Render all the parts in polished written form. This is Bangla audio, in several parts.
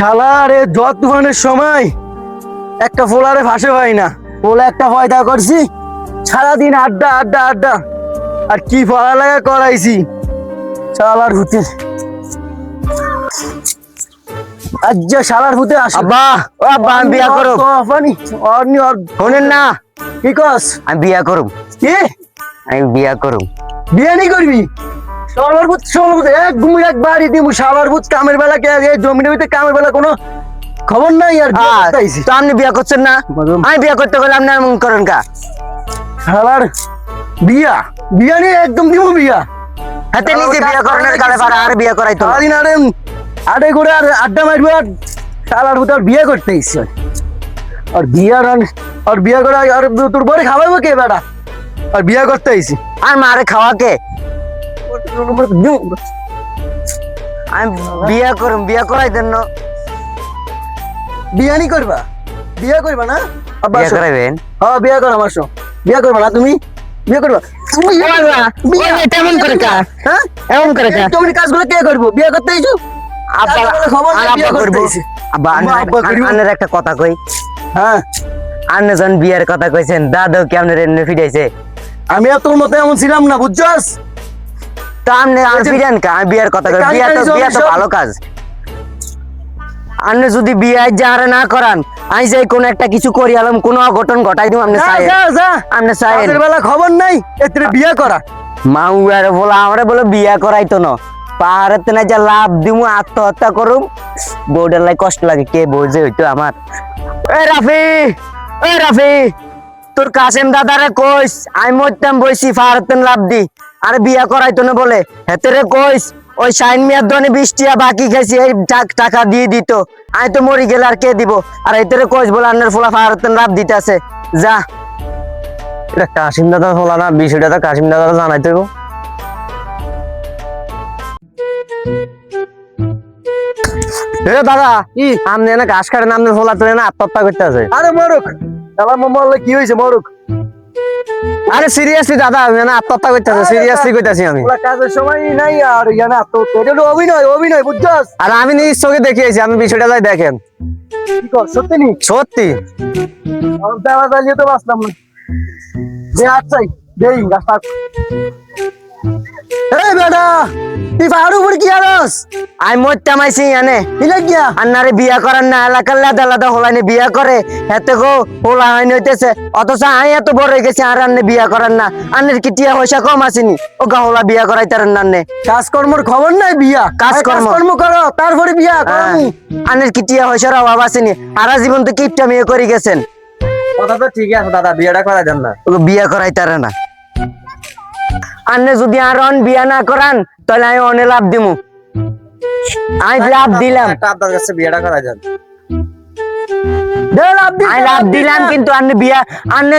শালারে যত তুফানের সময় একটা ফোলারে ফাঁসে হয় না। ফোলা একটা ফয়দা করছি, সারাদিন আড্ডা আড্ডা আড্ডা, আর কি পড়ালেখা করাইছি শালার ভূতে। আজ শালার ভূতে আসে। আব্বা ও আব্বা আমি বিয়া করব। শোনেন না কি কস? আমি বিয়া করব। কি আমি বিয়া করব। বিয়ে নি করবি? শালার ভূত শালার ভূত এক ঘুমে এক বাড়ি দিমু। শালার ভূত কামের বেলা কে এই জমিনের ভিতরে কামের বেলা কোনো খবর নাই। আর তো আপনি বিয়া করছেন না? আমি বিয়া করতে গেলে আপনি এমন করেন কা? শালার বিয়া বিয়া নিয়ে একদম দিমু বিয়া। হাতে নিজে বিয়া করানোর কালে পারে আর বিয়া করাইতো না। সারাদিন আরে আডে করে আর আড্ডা মারবো আর শালার ভূত আর বিয়ে করতে ইচ্ছে। আর বিয়া করে আর তোর বরে খাওয়াবো কে বেটা? আর বিয়া করতে আইছি আর মারে খাওয়া কে? আমি বিয়া করব, বিয়া করাই দেন না। বিয়ানি করবা? বিয়া করবা না? বিয়া করাইবেন? হ্যাঁ বিয়া কর আমার সঙ্গে। বিয়া করবা না তুমি? বিয়া করবা? এমন করে কা? হ্যাঁ এমন করে কা? তুমি কাজগুলো কে করবো? বিয়া করতে আইছো? আব্বা খবর নাই, আর বিয়া আব্বা করতে করব। আইছি। আব্বা আন্নের একটা কথা কই। হ্যাঁ আন্নে যখন বিয়ার কথা কইছেন দাদু কি আপনার এমনি ফিরাইছে? আমি আর তোর মতো এমন ছিলাম না, বুঝছস? তো আপনি আর ফিরেন কা? আমি বিয়ার কথা কই। বিয়া তো ভালো কাজ। আপনি যদি বিয়ে যারা না করান আমি যাই কোন একটা কিছু করি আলম কোন অঘটন ঘটাই দিম আপনি চাই আপনি চাই কাজের বেলা খবর নাই, এতে বিয়া করা। মাউয়ার বলা আমরা বলে বিয়া করাইতো না, পাহাড়েতে না যা লাভ দিমু আত্মহত্যা করুম, বউডার লাই কষ্ট লাগে কে বোঝে হইতো আমার। এ রাফি তোর কাসেম দাদারে কইস আমি মরতাম বইছি পাহাড়েতে লাভ দি আর বিয়া করাইতো না বলে হেতে রে কইস ওই শাইন মিয়ার দনে 20 টাকা বাকি খাইছি এই টাকা দিয়ে দিত, আমি তো মরি গেলে আর কে দিব? আর এতে রে কইস বলে আন্নার ফোলা পাহাড়েতে লাভ দিতে আছে। যা এটা কাসিম দাদা ফোলা না, বিষয়টা তো কাসিম দাদা জানাইতে হবে। দাদা কি আপনি এনে ঘাস কাটেন আপনার ফোলা তো এনে আত্মহত্যা করতে আছে। আরে মরুক শালা মামা, কি হয়েছে? মরুক। আরে সিরিয়াসলি দাদা এনে আত্মহত্যা করতে আছে, সিরিয়াসলি কইতাছি আমি। কাজের সময় নাই আর ইয়ানা তো তোদের অভিনয় অভিনয়, বুঝছস? আর আমি নিজ চোখে দেখিয়েছি, আমি বিষয়টা যাই দেখেন। কি কর সত্যি নি? সত্যি আমার দেওয়া চালিয়ে তো বাঁচলাম না। দে আচ্ছাই দেই গাছটা। এই বেটা তুই পাহাড় উপরে কি আরস? আমি মরতে মাইছি এনে ইলে গিয়া আন্নারে বিয়া করেন না, এলাকার লাদা লাদা হোলাইনে বিয়া করে হেতে গো হোলা হইন হইতেছে, অথচ আমি এত বড় হয়ে গেছি আর আন্নে বিয়া করেন না। আন্নের কি টিয়া পয়সা কম আসেনি ও গা হোলা বিয়া করাইতারেন না? আন্নে কাজকর্মর খবর নাই, বিয়া কাজকর্ম করো তারপরে বিয়া করনি। আন্নের কি টিয়া পয়সার অভাব আসেনি? সারা জীবন তো কিপটা মেয়ে করে গেছেন। কথা তো ঠিকই আছে দাদা, বিয়াটা করা যান না। ও বিয়া করাইতারে না। আন্নে যদি আর অন বিয়া না করান তাহলে আমি অনে লাভ দিমু। আমি লাভ দিলাম, আপনার কাছে বিয়াটা করা যান। আমি লাভ দিলাম, কিন্তু আন্নে বিয়া আন্নে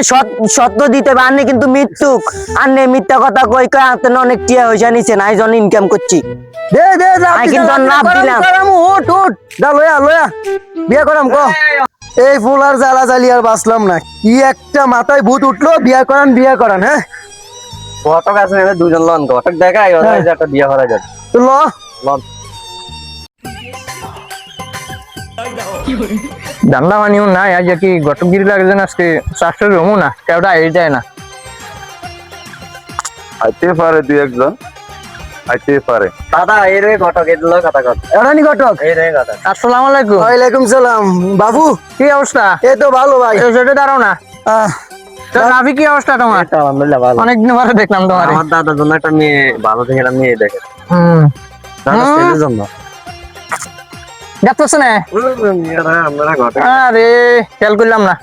সত্য দিতে হবে। আন্নে কিন্তু মৃত্যুক আন্নে মিথ্যা কথা কই কই আতেন অনেক টিয়া হইসা নিছেন, আমি জন ইনকাম করছি। দে দে আমি কিন্তু লাভ দিলাম। উঠ উঠ দা লয়া লয়া বিয়া করাম ক। এই ফুল আর জ্বালা জ্বালি আর বাঁচলাম না। কি একটা মাথায় ভূত উঠলো, বিয়া করান বিয়া করান। হ্যাঁ ঘটক আছে না দুজন লন, ঘটক দেখাই একটা বিয়া করা যাবে। তো ল দান্দা মানিও না আজ কি গটকগিরি লাগছে না, আজকে চারশো জমু না কেউটা এই না। আইতে পারে দুই একজন, আইতে পারে। দাদা এর ঘটক এর লয় কথা কর। এরানি ঘটক। এই রে কথা। আসসালামু আলাইকুম। ওয়ালাইকুম সালাম। বাবু কি অবস্থা? এই তো ভালো ভাই। সেটা দাঁড়াও না। আহ, রাফি কি অবস্থা তোমার? আলহামদুলিল্লাহ ভালো। অনেকদিন পরে দেখলাম তোমার। আমার দাদার জন্য একটা মেয়ে ভালো থেকে একটা মেয়ে দেখে। দাদা হুম। ছেলের জন্য। দেখতেছ না? আমরা ঘটক। আরে খেয়াল করলাম না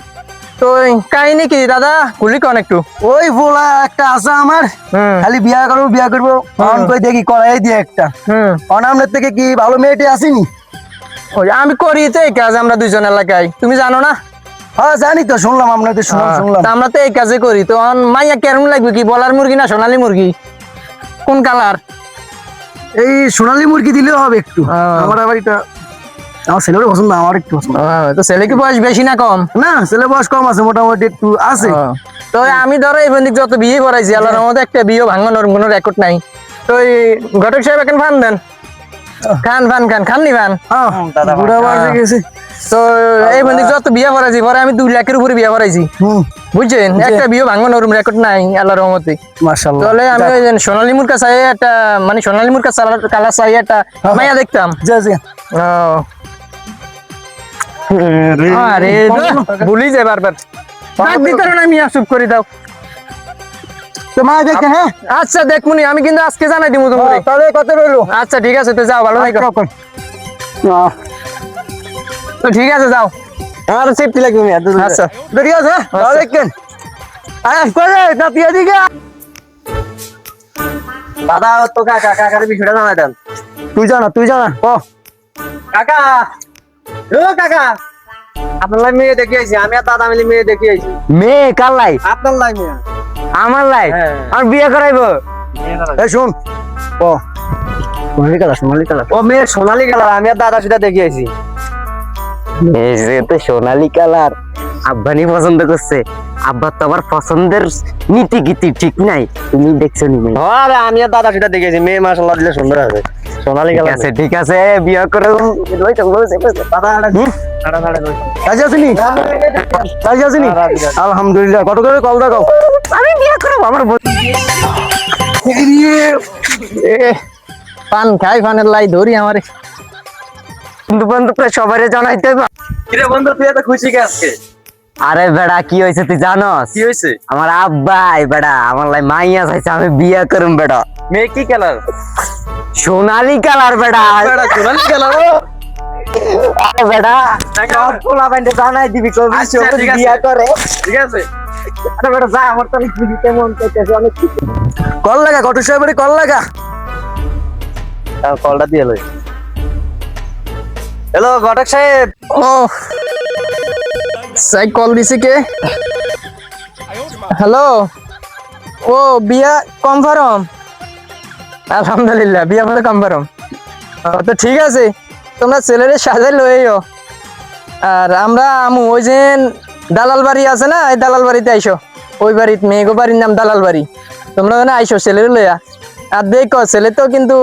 তো। কাহিনী কি দাদা গুলি কন একটু। ওই ফুলা একটা আছে আমার, খালি বিয়া করবো বিয়া করবো অন কই দেখি করাই দিয়ে একটা। অনামনের থেকে কি ভালো মেয়েটি আসেনি? ওই আমি করি তো এই কাজ, আমরা দুইজন এলাকায়, তুমি জানো না? হ্যাঁ জানি তো, শুনলাম আপনাদের শুনলাম। তা আমরা তো এই কাজে করি। তো মাইয়া কেমন লাগবে, কি বলার মুরগি না সোনালী মুরগি? কোন কালার? এই সোনালী মুরগি দিলেও হবে একটু। আমার আবার এটা আমার ছেলেরও পছন্দ, আমার একটু পছন্দ। তো ছেলে কি বয়স বেশি না কম? না ছেলে বয়স কম আছে, মোটামুটি একটু আছে। তো আমি ধরো এই বন্দিক যত বিয়ে করাইছি আল্লাহর রহমতে একটা বিয়ে ভাঙানোর কোনো রেকর্ড নাই। তো এই ঘটক সাহেব এখন ফান দেন। খান ফান খান খাননি ফান হ্যাঁ বুড়া বয়সে গেছে। তো এই বন্ধু যত বিয়া করাইছি পরে আমি 2 লাখের উপরে বিয়া করাইছি বুঝছেন, একটা বিয়ে ভাঙবো নরম রেকর্ড নাই আল্লাহর রহমতে। মাশাআল্লাহ। তাহলে আমি ওই যে সোনালী মুরকা চাই একটা, মানে সোনালী মুরকা কালার চাই একটা মাইয়া দেখতাম। জি জি। ও আরে ভুলি যায় বারবার, ডাক দিতে না আমি চুপ করে দাও। তো মা দেখে হ্যাঁ। আচ্ছা দেখমুনি, আমি কিন্তু আজকে জানাই দিমু তোমারে। তাহলে কত রইলো? আচ্ছা ঠিক আছে, তো যাও, ভালো থাকো। তো ঠিক আছে যাও। আর সেফটি লাগবে মিয়া। আচ্ছা ঠিক আছে তাহলে দেখেন। আয় করে না পিয়া দিকে। দাদা তো কাকার বিষয়টা জানাই দেন। তুই জানা ও কাকা, ও কাকা, আপনার লাই মেয়ে দেখে আইছি, আমি আর দাদা মিলে মেয়ে দেখে আইছি। মেয়ে কার লাই? আপনার লাই মেয়ে। আমার লাই? হ্যাঁ। আর বিয়ে করাইবো? এই শুন ও সোনালী কালার ও মেয়ে সোনালী কালার, আমি আর দাদা সেটা দেখে আইছি। এই যে তো সোনালী কালার আব্বানি পছন্দ করছে। আব্বার তো আবার পছন্দের নীতি গীতি ঠিক নাই, তুমি দেখছো নি মেয়ে? আরে আমি আর দাদা সেটা দেখে আইছি, মেয়ে মাশাআল্লাহ দিলে সুন্দর আছে, সোনালী ঠিক কালার। আছে ঠিক আছে, বিয়ে করে দাদা কাজে আসেনি আলহামদুলিল্লাহ। কত করে কল দেখাও? আমি বিয়ে করবো আমার পান খাই, পানের লাই ধরি আমারে বন্ধু বন্ধু সবাই জানাইতে হবে। কিরে বন্ধু, তুই এত খুশি কে আজকে? আরে বেড়া কি হয়েছে তুই জানস? কি হয়েছে? আমার আব্বাই বেড়া আমার লাই মাইয়া চাইছে, আমি বিয়ে করুম বেড়া। মেয়ে কি কালার? সোনালী কালার বেড়া। সোনালী কালার। আরে বেড়া সব পোলা বাইন্ডে জানাই দিবি, কবি আচ্ছা, সবুজ ঠিক আছে। বিয়ে করে। ঠিক আছে। আরে বেড়া যা, আমার তো অনেক খুশিতে মন চাইতেছে অনেক। কল লাগা কত সাহেবের কল লাগা। কলটা দিয়ে লই। হ্যালো ঘটক সাহেব। ও সাই কল দিছে কে? হ্যালো, ও বিয়া কনফার্ম? আলহামদুলিল্লাহ বিয়া আমাদের কনফার্ম। তো ঠিক আছে, তোমরা ছেলেরে সাজাই লইও। আর আমরা আমু ওই যে দালাল বাড়ি আছে না, এই দালাল বাড়িতে আইসো। ওই বাড়িতে মেয়েগো বাড়ির নাম দালাল বাড়ি। তোমরা ওখানে আইসো ছেলেরে লইয়া। আর দেখো ছেলে তো কিন্তু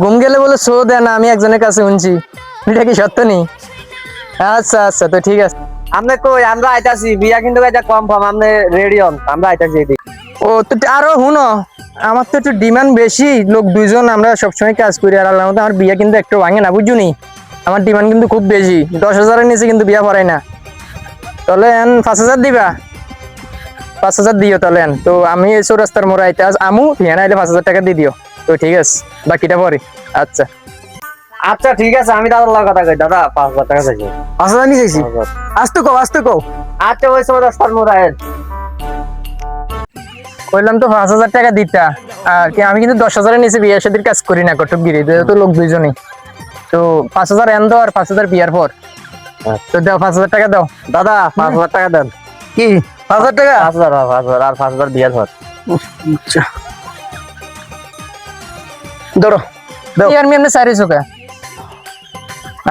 ঘুম গেলে বলে শো দেয় না, আমি একজনের কাছে শুনছি। এটা কি সত্য নেই? আচ্ছা আচ্ছা, তো ঠিক আছে। আপনি কই? আমরা আইতাছি, বিয়া কিন্তু এটা কনফার্ম, আপনি রেডি হন, আমরা আইতাছি এদিকে। ও তো আরো শুনো, আমার তো একটু ডিমান্ড বেশি, লোক দুইজন আমরা সবসময় কাজ করি, আর আল্লাহর মতো আমার বিয়া কিন্তু একটু ভাঙে না, বুঝছো নি? আমার ডিমান্ড কিন্তু খুব বেশি, 10,000-এর নিচে কিন্তু বিয়া পড়াই না। তাহলে 5,000 দিবা? 5,000 দিও তাহলে। তো আমি এই চৌরাস্তার মোড়ে আইতে আজ আমু, হিয়ানা আইলে 5,000 টাকা দিয়ে দিও। তো ঠিক আছে, বাকিটা পরে। আচ্ছা আচ্ছা ঠিক আছে, আমি দাদার লগে কথা কই। দাদা 5,000 টাকা চাইছি। 5,000 নিয়ে যাইছি। আসতে কও। আচ্ছা ওই সময় রাস্তার মোড় আয়েন। কইলাম তো 5,000 টাকা দিতা। আর কি আমি কিন্তু 10,000-এর নিচে বিয়ের সাথে কাজ করি না, কটকগিরি তো লোক দুইজনই। তো 5,000 এন দাও, আর 5,000 বিয়ার পর। তো দাও 5,000 টাকা দাও। দাদা 5,000 টাকা দেন। কি 5,000 টাকা? 5,000 আর 5,000 বিয়ার পর। আচ্ছা ধরো দাও। ইয়ার এমনি 400 টাকা।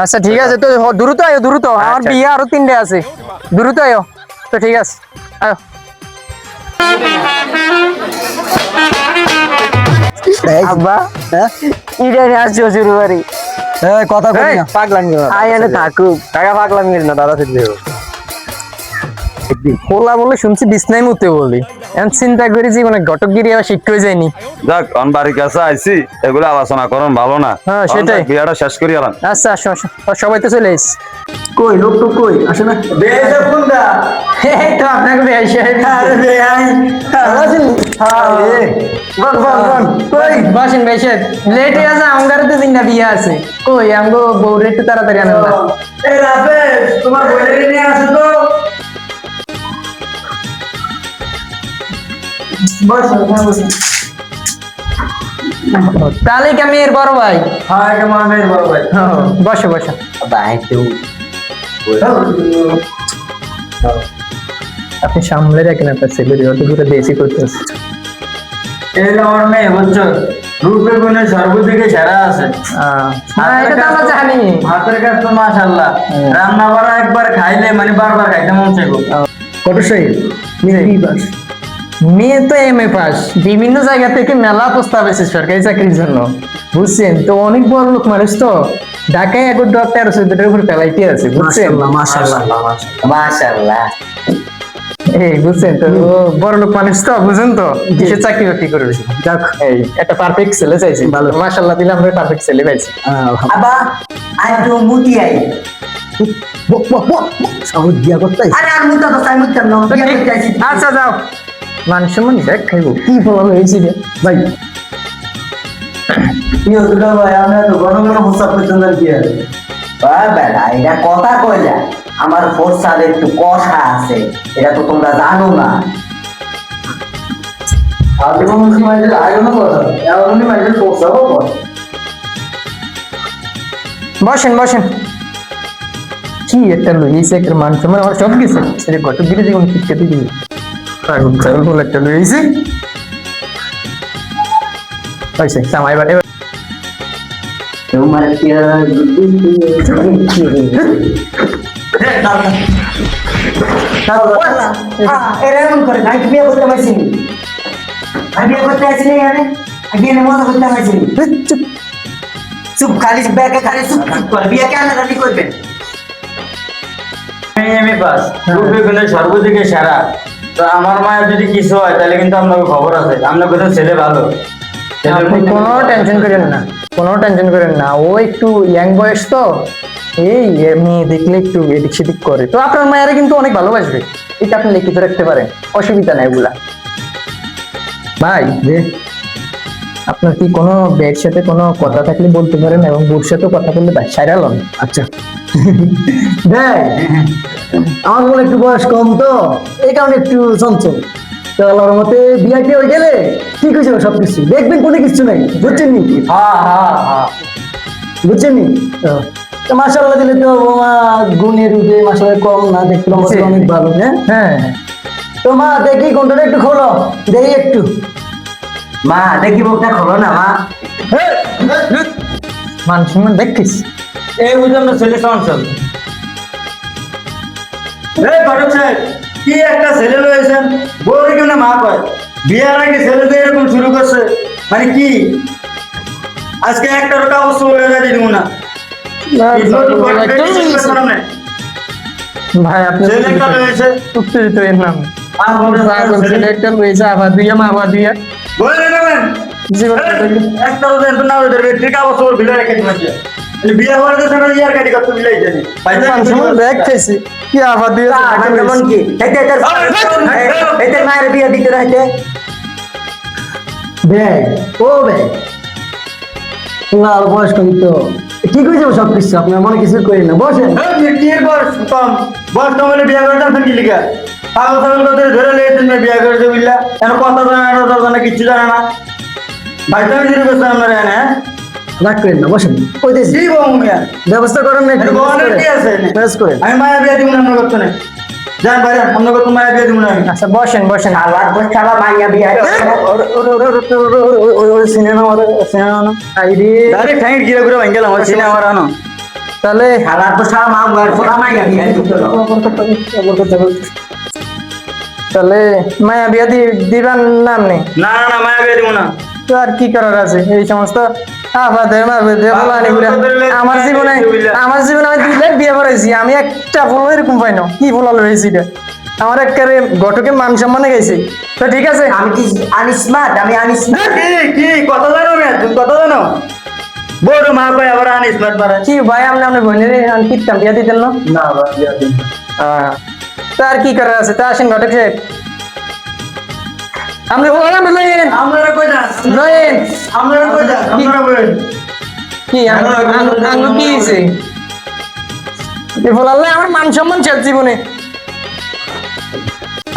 আচ্ছা ঠিক আছে, তো দ্রুত আয়ো দ্রুত, আমার আচ্ছা। বিয়ে আরো 3টে আছে, দ্রুত আয়ো। তো ঠিক আছে আয়ো। আব্বা হ্যাঁ ইরে আসছো শুরু বাড়ি এই কথা কই না। পাগলামি করো না। আয় এনে থাকুক। টাকা পাগলামি করিস না, দাদা ঠিক পোলা বলে শুনছি বিছনাই মুতে বলি, এখন চিন্তা করি জীবনে ঘটকগিরি আবার শিক্ষা হয়ে যায়নি। যাক অন বাড়ির কাছে আইছি, এগুলো আলোচনা করুন ভালো না। হ্যাঁ, সেটাই। বিয়াটা শেষ করি আলাম। আচ্ছা আসো আসো, আর সবাই তো চলে এসেছে। কই লোক তো কই আসে না। বেজা কোনটা? এই তো আপনাকে বেশ আরে বেআই আছেন। হ্যাঁ রে বল কই বসেন বেশের লেট হয়ে আছে, আমার তো 3টা বিয়ে আছে। কই আমগো বউরে একটু তাড়াতাড়ি আনেন না। এই রাফেজ তোমার বইয়ের নিয়ে আসো তো। বস তাহলে কি আমি এর বড় ভাই? হ্যাঁ এটা মামের বড় ভাই। বসো বসো। আপনি সামলে রাখেন আপনার ছেলের, অত দূরে দেশি করতেছে। এই আমার মেয়ে বুঝছো, রূপের গুণে সর্বদিকে সেরা আছে। এটা তো আমরা জানি। হাতের কাজ তো মাশাআল্লাহ, রান্না করা একবার খাইলে মানে বারবার খাইতে মন চাইবো। কত সেই? মেয়ে তো এমএ পাস, বিভিন্ন জায়গা থেকে মেলা প্রস্তাব এসেছে সরকারি চাকরির জন্য, বুঝছেন তো, অনেক বড় লোক মানুষ তো, ঢাকায় এক 13-14 উপর ফেলাইতে আছে, বুঝছেন মাশাআল্লাহ মাশাআল্লাহ। এই বুঝছেন তো, ও বড় লোক মানুষ তো, বুঝেন তো, কিসে চাকরি বাকরি করবে। যাক এই একটা পারফেক্ট ছেলে চাইছি, ভালো মাশাআল্লাহ দিলাম, আমরা পারফেক্ট ছেলে পাইছি। আবা আই তো মুতি আই। সাহস বিয়া করতে আইছে। আরে আর মুতা তো সাই মুতাম না, বিয়া করতে আইছি। আচ্ছা যাও, মান সম্মান দেখ খাইবো, কি বলা হয়েছে রে ভাই কি হলো ভাই, আমরা তো ঘন ঘন প্রস্তাব করতেন আর কি আছে। বেটা এটা কথা কইলা, আমার ফোরসার একটু কষা আছে, এটা তো তোমরা জানো না। আপনি কোন সময় যে আয়োজন কথা এমনই মাইকেল প্রস্তাবও করে। বসেন বসেন। কি একটা লইছে, একটা মান সম্মান আমার সব গেছে, সেটা গত দিকে জীবন শিক্ষা দিবি, পাগল ছাগল বলে একটা লইছে হয়েছে সামাই। এবার তোমার এরকম করে ভাই বিয়ে করতে পারছি, আমি বিয়ে করতে আসছি এখানে, বিয়ে মজা করতে পারছি। চুপ চুপ, খালি ব্যাগে খালি চুপ চুপ করে বিয়ে কেন রানি করবেন? এমএ পাস, পূর্বে সর্বদিকে সেরা। তো আমার মায়ের যদি কিছু হয় তাহলে কিন্তু আপনাকে খবর আছে, আপনার কোথাও ছেলে ভালো। আপনি কোনো টেনশন করেন না, কোনো টেনশন করেন না, ও একটু ইয়াং বয়স তো, এই মেয়ে দেখলে একটু এদিক সেদিক করে, তো আপনার মায়েরা কিন্তু অনেক ভালোবাসবে, এটা আপনি লিখিত রাখতে পারেন, অসুবিধা নাই এগুলা। ভাই আপনার কি কোনো বের সাথে কোনো কথা থাকলে বলতে পারেন, এবং বোর সাথেও কথা বললে সাইরা লন। আচ্ছা দেখ, আমার বলে একটু বয়স কম তো, এই কারণে একটু চঞ্চল। তো আল্লাহর মতে বিয়াটি হয়ে গেলে ঠিক হয়ে যাবে সবকিছু, দেখবেন কোনো কিছু নাই, বুঝছেন নি? বুঝছেন নি? তো মাশাআল্লাহ দিলে তো মা গুণের রূপে মাশাআল্লাহ কম না, দেখতে অবস্থা অনেক ভালো। হ্যাঁ হ্যাঁ তো মা দেখি কোনটা একটু খোলো, দেখি একটু। মা দেখি মুখটা খোলো না মা। মান সম্মান দেখিস, এই বুঝলাম না ছেলে সংসদ। এই ঘটক সাহেব, কি একটা ছেলে রয়েছেন, বউরে কেউ না মা কয়, বিয়ার আগে ছেলেতে এরকম শুরু করছে, মানে কি? আজকে একটা কাগজ চলে যাবে দিব না। ভাই আপনি ছেলে একটা রয়েছে, উত্তেজিত এর নাম আর বলতে পাগল ছেলে একটা রয়েছে, আবার দুইয়া মা আবার দুইয়া বলে নেবেন জীবন একটা রোজের না রোজের ঠিক কাগজ ভিড়ে রেখে দিবেন। বিয়ে হওয়ার তো সেটা ইয়ার কাটি করতে মিলাই জানি মান সম্মান দেখতেছি, কি আবার দুইয়া কেমন কি এতে মায়ের বিয়ে দিতে রাখতে ব্যাগ ও ব্যাগ, না আর বয়স কম তো, ঠিক হয়ে যাবে সবকিছু, আপনার মনে কিছু করি না, বসেন। কি বয়স কম, বয়স কম হলে বিয়ে করে যাবেন কি লিখা? পাগল ছাগল করতে ধরে লেগেছেন বিয়ে করে যে বুঝলা, এখন কথা জানে না কিচ্ছু জানে না। ভাই তুমি শুরু করছেন আপনার এখানে, হ্যাঁ? রাগ করেন না, বসেন। কইতেছি কি বউ মিয়া, ব্যবস্থা করেন না একটু, বউনের কি আছে? ম্যানেজ করেন। আমি মায়া বিয়ে দিব না আপনার করতে নেই, যান বাইরে আপনার করতে মায়া বিয়ে দিব না আমি। আচ্ছা বসেন বসেন। শালার বস শালা মাইয়া বিয়ে ডাইরেক্ট ঠ্যাঙ্গির গিরে ঘুরে ভাঙ গেলাম, চিনে আমার আনো। তাহলে শালার বস শালা মা ঘর ফোলা মাইয়া বিয়ে তাহলে মায়া বিয়া দিবার নাম নেই, না না না মায়া বিয়ে দিব না। তো আর কি করার আছে, এই সমস্ত আফাদে মাফাদে বলানি ঘুরে আমার জীবনে আমি 2 লাখ বিয়ে করেছি, আমি একটা বলো এরকম পাই না, কি বলা লয়েছি এটা আমার একেবারে ঘটকে মান সম্মানে গেছি। তো ঠিক আছে, আমি কি আনস্মার্ট? আমি আনস্মার্ট? কি কথা জানো মিয়া, তুমি কথা জানো? বড় মা কয় আবার আনিস মাত মারে। কি ভাই আপনার বোনের কিতাম বিয়া দিতেন না? না ভাই, বিয়া দিন না। তা আর কি করার আছে, তা আসেন ঘটক সাহেব, আপনি বলেন লইন আপনারা কই যান? লইন আপনারা কই যান? আপনারা বলেন। কি আঙ্গ কি হয়েছে, এ বলালে আমার মান সম্মান শেষ জীবনে।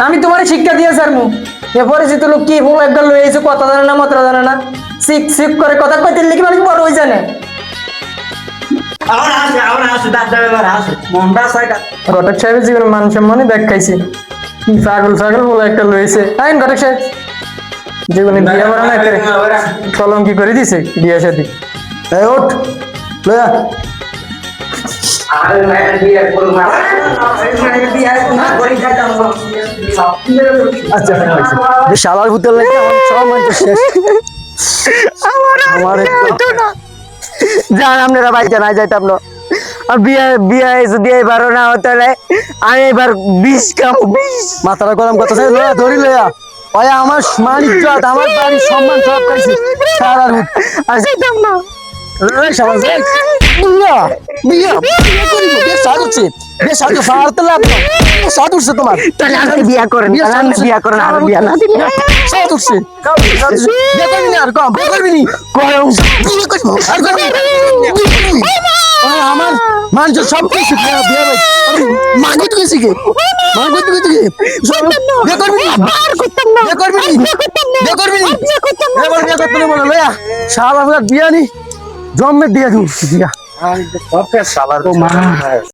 আমি তোমার শিক্ষা দিয়ে স্যারমু, এ পরিচিত লোক কি বল একবার লই এসে কথা জানে না, মাত্রা জানে না, শিখ শিখ করে কথা কইতে লিখি মানে বড় হই জানে। আবার আসে দাদা এবার আসে মনটা সাইকা। ঘটক সাহেবের জীবনে মান সম্মানই দেখাইছি, কি পাগল পাগল বলে একটা লইছে। আইন ঘটক সাহেব, জীবনে বিয়ে করা না একটা কলঙ্কি করে দিছে বিয়ে শাদী। এই ওঠ, লয়া আর মায়ের বিয়ে করব না, মায়ের বিয়ে করব না, করি যাইতাম আচ্ছা শালার ভূতের লাগে আমার সব মানুষ শেষ আমার যান আপনারা বাইতে না যাইতাম না আর বিয়া বিয়া যদি এবারও না হতো তাহলে আমি এবার 20 খাবো 20। মাথাটা গরম কথা লয়া ধরি লয়া ওই আমার মান ইজ্জত আমার বাড়ির সম্মান সব খাইছি শালার ভূত আর যাইতাম না। এই শালা বিয়া বিয়া বিয়া করিব বিয়া সাদুছে বিয়া সাদু ফারতে লাভ না সাদুছে তোমার তাহলে আপনি বিয়া করেন তাহলে আপনি বিয়া করেন আর বিয়া না দিলে সাদুছে বিয়া করবি না আর কম বিয়া করবি নি করম বিয়া করবি আর করবি ওই আমার মানুষ সব কিছু বিয়া ভাই মাগো তুই শিখে মাগো তুই শিখে বিয়া করবি নি আর করতাম না বিয়া করবি নি বিয়া করবি নি এবার বিয়া করতে বলে লয়া শালা বিয়া নি জন্মে দিয়ে দিন বিয়া সব শালার